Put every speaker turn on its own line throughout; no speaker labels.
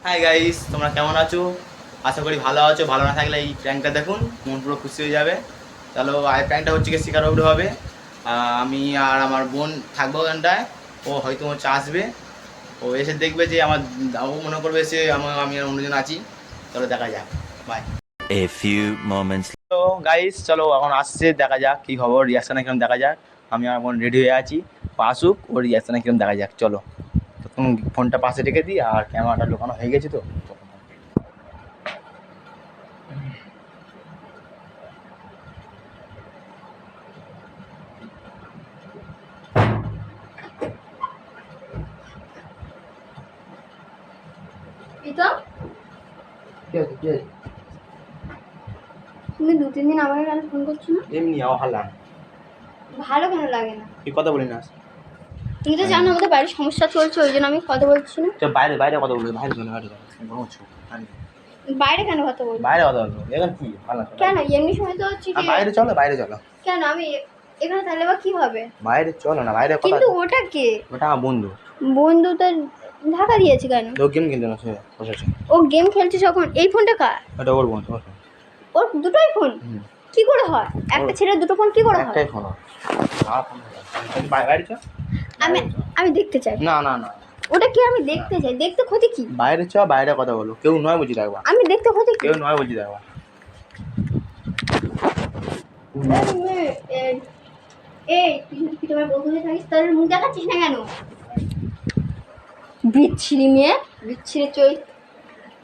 Hi guys, তোমরা কেমন আছো? আশা করি ভালো আছো। ভালো না থাকলে এই প্র্যাঙ্কটা দেখুন, মন পুরো খুশি হয়ে যাবে। চলো, আর প্র্যাঙ্কটা হচ্ছে কি শিকার উঠে হবে। আমি আর আমার বোন থাকবো ওখানটায়। ও হয়তো আসবে, ও এসে দেখবে যে আমার, ও মনে করবে সে আমি আর অন্যজন আছি। চলো দেখা যাক, বাই।
A few moments.
তো গাইস চলো, এখন আসছে, দেখা যাক কী খবর, রিয়াকশানে কিরম দেখা যাক। আমি আর বোন রেডি হয়ে আছি, আসুক, ওর রিয়াকশানে কিরম দেখা যাক। চলো, তখন ফোনটা পাশে রেখে দিই, আর ক্যামেরাটা লুকানো হয়ে গেছে তো।
তুমি 2-3 দিন আমাকে কেন ফোন করছো না?
এমনি ভালো লাগে।
ভালো কেন লাগে না?
তুই কথা বলি না।
তুমি তো জানো আমাদের বাড়ির সমস্যা চলছে, ওই জন্য আমি কথা বলছি না।
তো বাইরে বাইরে কথা বলবি, বাইরে চলে বাইরে চলে।
বাইরে কেন কথা বলবো?
বাইরে কথা বলবো এখন কি ভালো
কেন এমনি সময় তো হচ্ছে কি?
বাইরে চলো, বাইরে চলো।
কেন আমি এখানে তাহলে বা কি হবে?
বাইরে চলো না, বাইরে কথা।
কিন্তু ওটা কে?
ওটা আমার বন্ধু।
বন্ধু তো ঢাকা দিয়েছে কেন?
ও গেম খেলতে না, সে বসেছে।
ও গেম খেলছে যখন। এই ফোনটা কার?
এটা ওর বন্ধু।
ওর দুটোই ফোন? কি করে হয়? একটা ছেলের দুটো ফোন কি করে হয়?
একটাই ফোন। বাইরে চল।
আমি দেখতে চাই।
না না না,
ওটা কি? আমি দেখতে চাই। দেখতে ক্ষতি কি?
বাইরে চ, বাইরে কথা বলো। কেউ নয় বুঝি দেখবা।
আমি দেখতে ক্ষতি কি?
কেউ নয় বুঝি দেখবা।
এই তুই তোমার বন্ধু থাকিস, তার মুখ দেখাচ্ছিস না কেন? বিচ্ছিরি মেয়ে, বিচ্ছিরি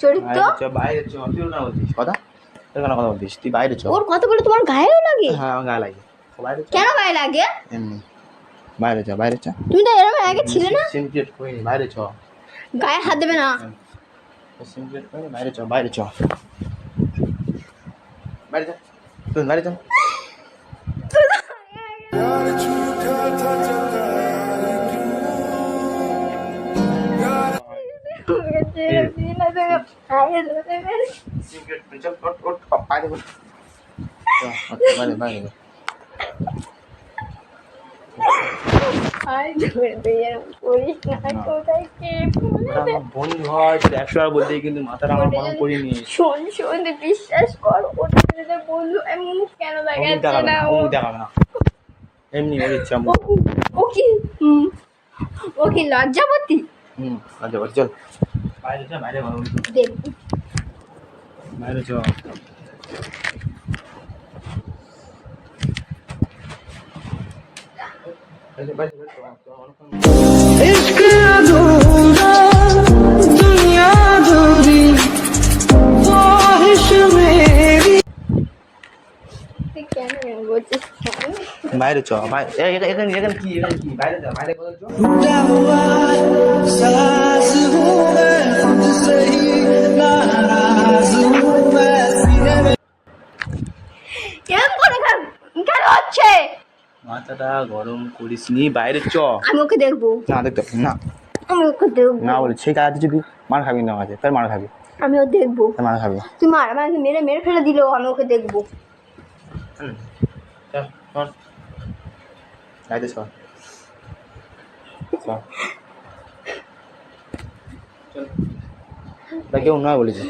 চরিত্র।
বাইরে চ, তুই না বলছিস কথা। তুই কেন কথা বলছিস? তুই বাইরে চ।
ওর কথা বলে তোমার গায়েও লাগে?
হ্যাঁ, আমার গায়ে লাগে। বাইরে চ।
কেন গায়ে লাগে?
এমনি বাইরে চ, বাইরে চ।
তুমি তো এরকম আগে ছিলে না।
সিনক্রেট করিনি, বাইরে চ।
গায়ে হাত দেবে না।
সিনক্রেট করিনি, বাইরে চ, বাইরে চ। বাইরে চ, তুই বাইরে চ। সিনক্রেট চল, ওঠ বাইরে বল। বাইরে বাইরে বন্ধু হয় 100 বার বলতেই কিন্তু মাথাটা আমার গরম করিনি।
শোন বিশ্বাস কর, ওটা বন্ধু। আমি মুখ কেন দেখাচ্ছে না?
দেখাবে না, এমনি ওর ইচ্ছা।
ও কি লজ্জাবতী?
লজ্জাবতী। চল বাইরে চ, বাইরে ভালো
দেখ
বাইরে চ। বাইরে চ, এখানে কি বাইরে যা, বাইরে কোথায় চ।
কেন হচ্ছে?
মাথাটা গরম করিস নি, বাইরে চ।
আমি ওকে দেখবো
না, দেখতে না,
আমি ওকে দেখবো
না বলে সেই কাজ যদি মার খাবি না, আছে ফের মার খাবি।
আমি ও দেখবো।
মার খাবি
তুই মার, আমাকে মেরে ফেলে দিলেও আমি ওকে দেখবো।
চল চল, বাইরে চল। তা কেউ নয় বলেছে।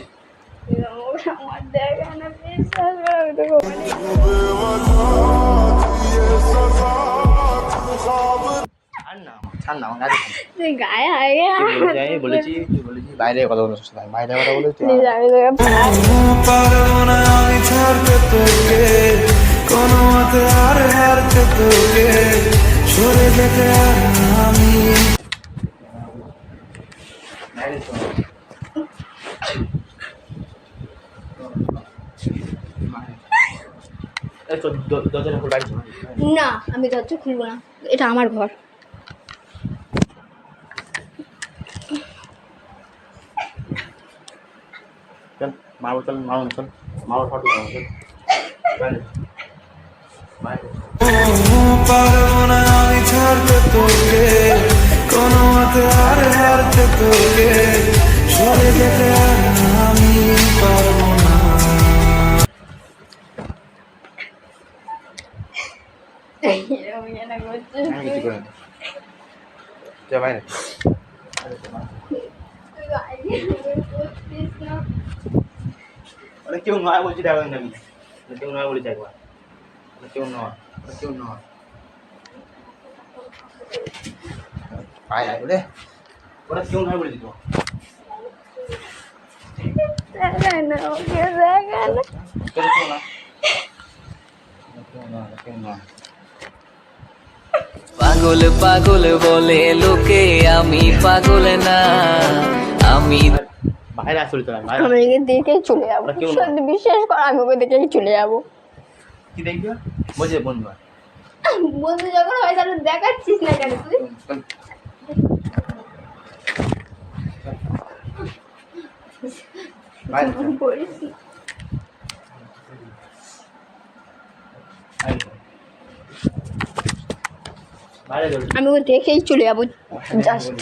আমার দেখা না, বিশ্বাস
ছাড় না, আমার
গায়ে আগে
বলেছি বাইরে কথা বলো, বাইরে কথা বলেছি।
না, আমি দরজা খুলবো না, এটা আমার ঘর।
চল মারবো, চল মারবো, চল মারবো, ফটো চল বাইরে বাইরে। পারবো না আমি ছাড়তে তোকে, কোনো মতে আর হারতে তোকে, সরে যেতে আর আমি পারবো না।
এরকম কেন করছিস
আমি কিছু
তুই?
করে না যা বাইরে
তুই বাইরে এরকম করছিস না।
ওরা কেউ নয় বলছি দেখো না আমি কেউ নয় বলেছি একবার কেউ নয় কেউ নয় আয় আয় রে ওরা কেউ নয় বলেছি তো
দেখা না ওকে দেখা না।
কেউ না কেউ নয়
পাগল পাগল বলে লোকে, আমি পাগল না, আমি
বাইরে আসলে তো বাইরে
আমি ওকে দেখেই চলে যাবো,
ওরা কেউ না।
সত্যি বিশ্বাস কর আমি ওকে দেখেই চলে যাবো।
কি দেখবি বলছে বন্ধু
বন্ধু যখন হয় তাহলে দেখাচ্ছিস না কেন তুই?
বাইরে
বলিস না।
বাইরে চল
আমি ওকে দেখেই চলে যাবো জাস্ট।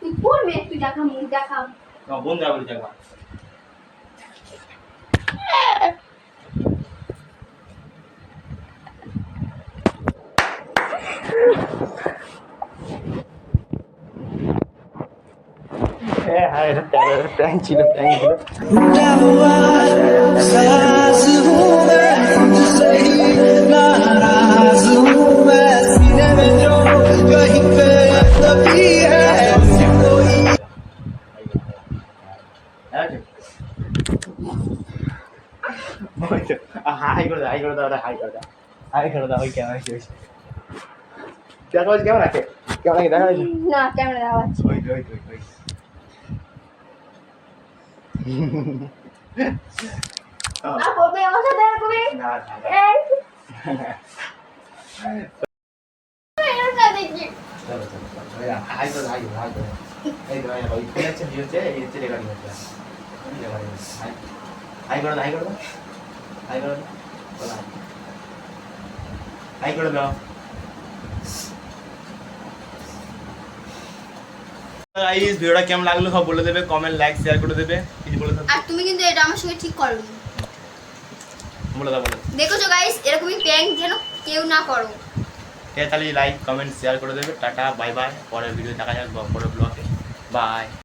তুই কোন মেয়ে? তুই দেখা মুখ দেখা।
বন্ধু বলেছি একবার হ্যাঁ এটা প্র্যাঙ্ক ছিল প্র্যাঙ্ক ছিল হাই করে দাও হাই করে দাও হাই করে দাও হাই করে দাও ওই ক্যামেরা কি হয়েছে দেখো কেমন আছে কেমন আছে দেখা যাচ্ছে
না ক্যামেরা দেখাচ্ছি।
ওই ওই ওই ওই
আর করবে আমার সাথে আর করবে?
না
এই, এরকম না দেখি।
চলো চলো চলো হাই করে হাই করে হাই করে এই তো ওই ফোন আছে ভিউ হচ্ছে এই হচ্ছে রেকর্ডিং হচ্ছে হাই হাই করে দাও হাই করে দাও হাই করে দাও হাই করে দাও গাইস ভিডিওটা কেমন লাগলো সব বলে দেবে কমেন্ট লাইক শেয়ার করে দেবে কিছু বলে দাও
আর তুমি কিন্তু এটা আমার সঙ্গে ঠিক করো।
বলে দাও
দেখেছো গাইস, এরকমই প্র্যাঙ্ক যেন কেউ না করো।
ঠিক আছে তাহলে লাইক কমেন্ট শেয়ার করে দেবে টাটা বাই বাই পরের ভিডিও দেখা যাক বা পরের ব্লগে বাই